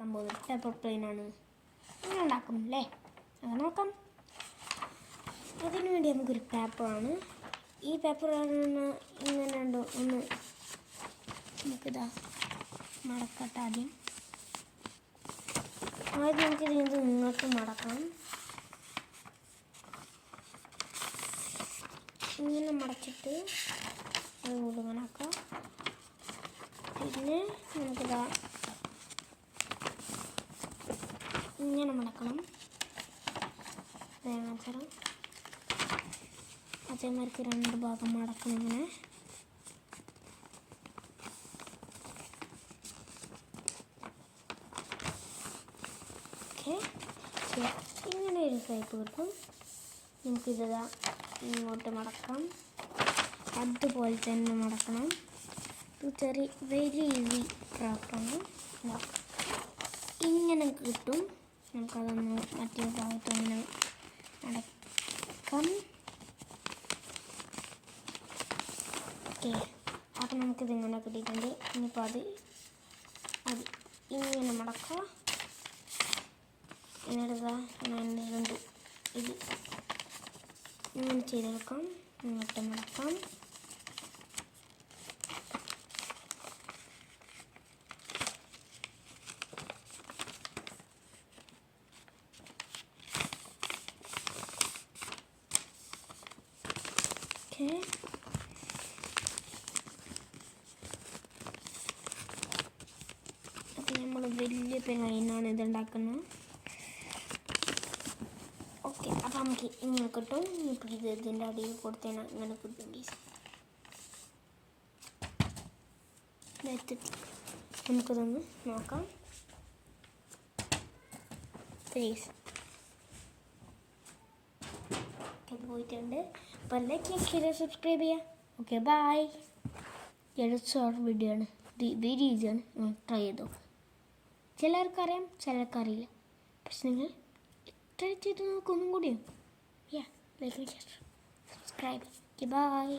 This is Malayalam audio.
ഉണ്ടാക്കാൻ പോകുന്നത് പേപ്പർ പ്ലെയിനാണ്. ഇങ്ങനെ ഉണ്ടാക്കും അല്ലേ? അത് നോക്കാം. അതിനു വേണ്ടി നമുക്കൊരു പേപ്പറാണ്. ഈ പേപ്പർ ഇങ്ങനെ ഉണ്ടോ ഒന്ന് നമുക്കിതാ മടക്കട്ടെ. ആദ്യം നമുക്കിത് ഇങ്ങോട്ട് മടക്കണം. ഇങ്ങനെ മടച്ചിട്ട് അതുകൊണ്ട് ഇങ്ങനെ ആക്കാം. പിന്നെ നമുക്കിതാ ഇങ്ങനെ മടക്കണം. തേങ്ങാച്ചരം അതേമാതിരി 2 ഭാഗം മടക്കണം. ഇങ്ങനെ ഓക്കെ. ഇങ്ങനെ ഒരു ടൈപ്പ് കിട്ടും. നമുക്കിതാ ഇങ്ങോട്ട് മടക്കാം. അതുപോലെ തന്നെ മടക്കണം. ഇത് വെരി ഈസി ക്രാഫ്റ്റാണ്. ഇങ്ങനെ കിട്ടും. നമുക്കതൊന്ന് മറ്റേ ഭാഗത്ത് അങ്ങനെ മടക്കാം. ഓക്കെ, അപ്പം നമുക്കിതിങ്ങനെ കിട്ടിയിട്ടുണ്ട്. ഇനിയിപ്പോൾ അത് ഇങ്ങനെ മടക്കാം. എന്നിട്ട് ഇത് ഇങ്ങനെ ചെയ്തെടുക്കാം. ഇങ്ങോട്ട് മടക്കാം. ഓക്കെ, അപ്പം നമ്മൾ വലിയ പെയിനാണ് ഇതുണ്ടാക്കുന്നത്. ഓക്കെ, അപ്പം നമുക്ക് ഇങ്ങനെ കിട്ടും. ഇപ്പോൾ ഇതിൻ്റെ അടിയിൽ കൊടുത്തതിന് ഇങ്ങനെ കിട്ടും. നമുക്കിതൊന്ന് നോക്കാം പ്ലീസ്. ഇത് പോയിട്ടുണ്ട്. അപ്പോൾ ലൈക്ക് ചെയ്യുക, സബ്സ്ക്രൈബ് ചെയ്യുക. Okay, bye. ഷോർട്ട് വീഡിയോ ആണ്. വെരി ഈസിയാണ്. ട്രൈ ചെയ്ത് നോക്കുക. ചിലർക്കറിയാം, ചിലർക്കറിയില്ല. പക്ഷെ നിങ്ങൾ ട്രൈ ചെയ്ത് നോക്കുക ഒന്നും കൂടിയും. ലൈക്ക് ചെയ്യുക, സബ്സ്ക്രൈബ്. Okay, by.